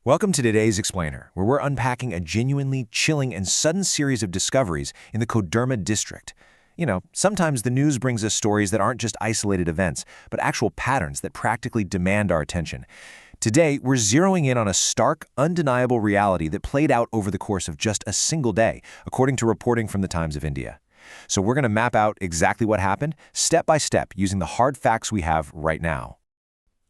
Welcome to today's Explainer, where we're unpacking a genuinely chilling and sudden series of discoveries in the Koderma district. Sometimes the news brings us stories that aren't just isolated events, but actual patterns that practically demand our attention. Today, we're zeroing in on a stark, undeniable reality that played out over the course of just a single day, according to reporting from the Times of India. So we're going to map out exactly what happened, step by step, using the hard facts we have right now.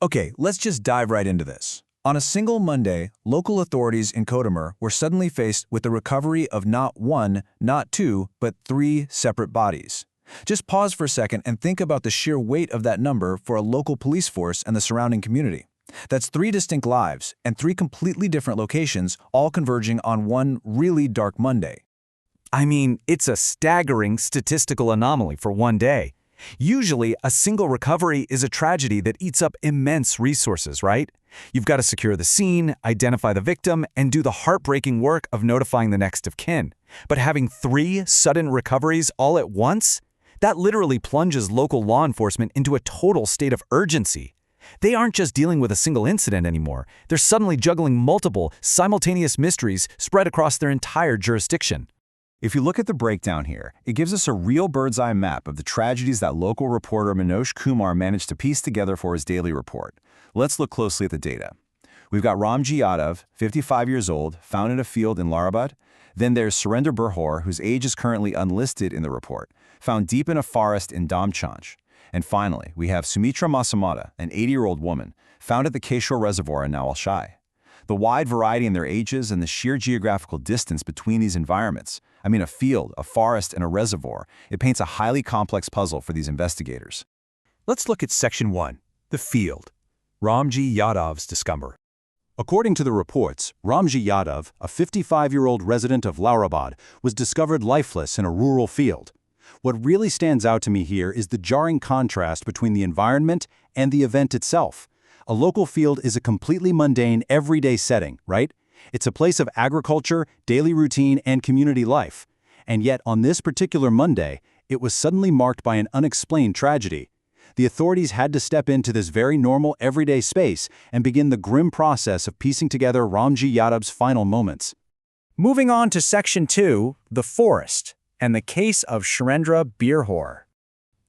Okay, let's just dive right into this. On a single Monday, local authorities in Koderma were suddenly faced with the recovery of not one, not two, but three separate bodies. Just pause for a second and think about the sheer weight of that number for a local police force and the surrounding community. That's three distinct lives and three completely different locations, all converging on one really dark Monday. I mean, it's a staggering statistical anomaly for one day. Usually, a single recovery is a tragedy that eats up immense resources, right? You've got to secure the scene, identify the victim, and do the heartbreaking work of notifying the next of kin. But having three sudden recoveries all at once? That literally plunges local law enforcement into a total state of urgency. They aren't just dealing with a single incident anymore. They're suddenly juggling multiple, simultaneous mysteries spread across their entire jurisdiction. If you look at the breakdown here, it gives us a real bird's-eye map of the tragedies that local reporter Manoj Kumar managed to piece together for his daily report. Let's look closely at the data. We've got Ramji Yadav, 55 years old, found in a field in Larabad. Then there's Surendra Burhor, whose age is currently unlisted in the report, found deep in a forest in Damchanch. And finally, we have Sumitra Masamata, an 80-year-old woman, found at the Keshore Reservoir in Nawal Shai. The wide variety in their ages and the sheer geographical distance between these environments, a field, a forest, and a reservoir, it paints a highly complex puzzle for these investigators. Let's look at Section 1, the field. Ramji Yadav's discovery. According to the reports, Ramji Yadav, a 55-year-old resident of Laurabad, was discovered lifeless in a rural field. What really stands out to me here is the jarring contrast between the environment and the event itself. A local field is a completely mundane, everyday setting, right? It's a place of agriculture, daily routine, and community life. And yet, on this particular Monday, it was suddenly marked by an unexplained tragedy. The authorities had to step into this very normal, everyday space and begin the grim process of piecing together Ramji Yadav's final moments. Moving on to Section 2, the forest, and the case of Surendra Burhor.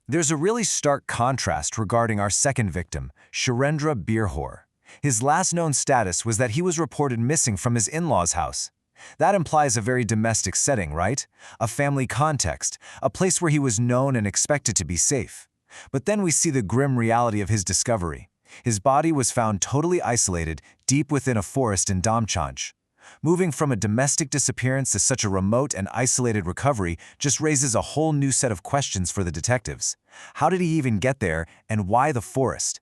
There's a really stark contrast regarding our second victim, Surendra Burhor. His last known status was that he was reported missing from his in-laws' house. That implies a very domestic setting, right? A family context, a place where he was known and expected to be safe. But then we see the grim reality of his discovery. His body was found totally isolated, deep within a forest in Damchanch. Moving from a domestic disappearance to such a remote and isolated recovery just raises a whole new set of questions for the detectives. How did he even get there, and why the forest?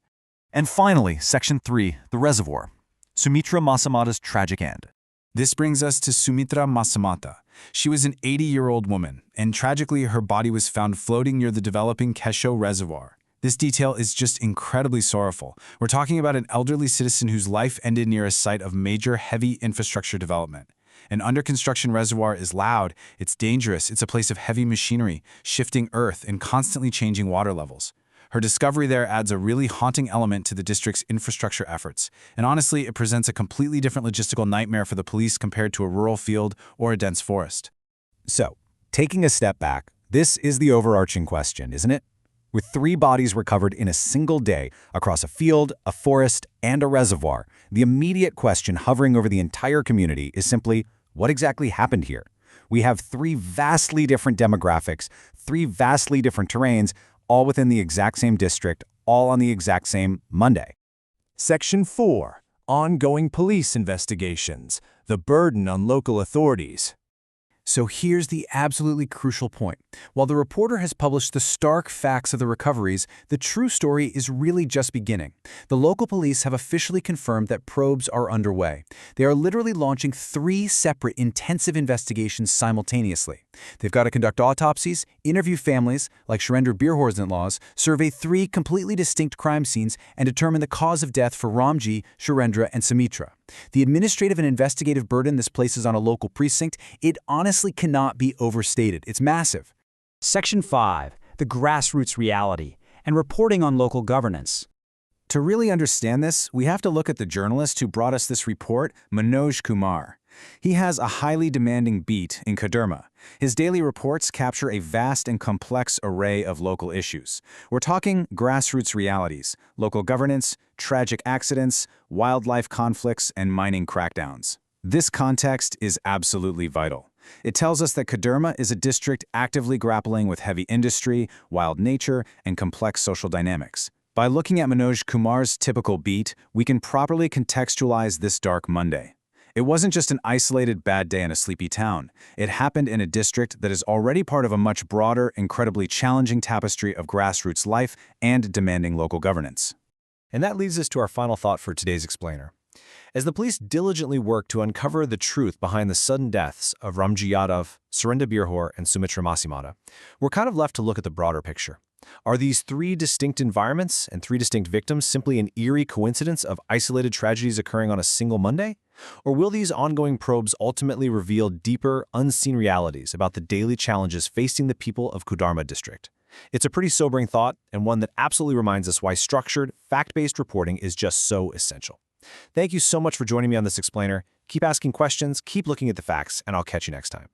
And finally, Section 3, the reservoir. Sumitra Masamata's tragic end. This brings us to Sumitra Masamata. She was an 80-year-old woman, and tragically her body was found floating near the developing Keshore Reservoir. This detail is just incredibly sorrowful. We're talking about an elderly citizen whose life ended near a site of major heavy infrastructure development. An under-construction reservoir is loud, it's dangerous, it's a place of heavy machinery, shifting earth, and constantly changing water levels. Her discovery there adds a really haunting element to the district's infrastructure efforts, and honestly, it presents a completely different logistical nightmare for the police compared to a rural field or a dense forest. So, taking a step back, this is the overarching question, isn't it? With three bodies recovered in a single day across a field, a forest, and a reservoir, the immediate question hovering over the entire community is simply, what exactly happened here? We have three vastly different demographics, three vastly different terrains, all within the exact same district, all on the exact same Monday. Section 4, ongoing police investigations, the burden on local authorities. So here's the absolutely crucial point. While the reporter has published the stark facts of the recoveries, the true story is really just beginning. The local police have officially confirmed that probes are underway. They are literally launching three separate intensive investigations simultaneously. They've got to conduct autopsies, interview families, like Surendra Burhor's in-laws, survey three completely distinct crime scenes, and determine the cause of death for Ramji, Surendra, and Sumitra. The administrative and investigative burden this places on a local precinct, it honestly cannot be overstated. It's massive. Section 5, the grassroots reality, and reporting on local governance. To really understand this, we have to look at the journalist who brought us this report, Manoj Kumar. He has a highly demanding beat in Koderma. His daily reports capture a vast and complex array of local issues. We're talking grassroots realities, local governance, tragic accidents, wildlife conflicts, and mining crackdowns. This context is absolutely vital. It tells us that Koderma is a district actively grappling with heavy industry, wild nature, and complex social dynamics. By looking at Manoj Kumar's typical beat, we can properly contextualize this dark Monday. It wasn't just an isolated bad day in a sleepy town. It happened in a district that is already part of a much broader, incredibly challenging tapestry of grassroots life and demanding local governance. And that leads us to our final thought for today's explainer. As the police diligently work to uncover the truth behind the sudden deaths of Ramji Yadav, Surinder Birhor, and Sumitra Masimata, we're kind of left to look at the broader picture. Are these three distinct environments and three distinct victims simply an eerie coincidence of isolated tragedies occurring on a single Monday? Or will these ongoing probes ultimately reveal deeper, unseen realities about the daily challenges facing the people of Koderma district? It's a pretty sobering thought, and one that absolutely reminds us why structured, fact-based reporting is just so essential. Thank you so much for joining me on this explainer. Keep asking questions, keep looking at the facts, and I'll catch you next time.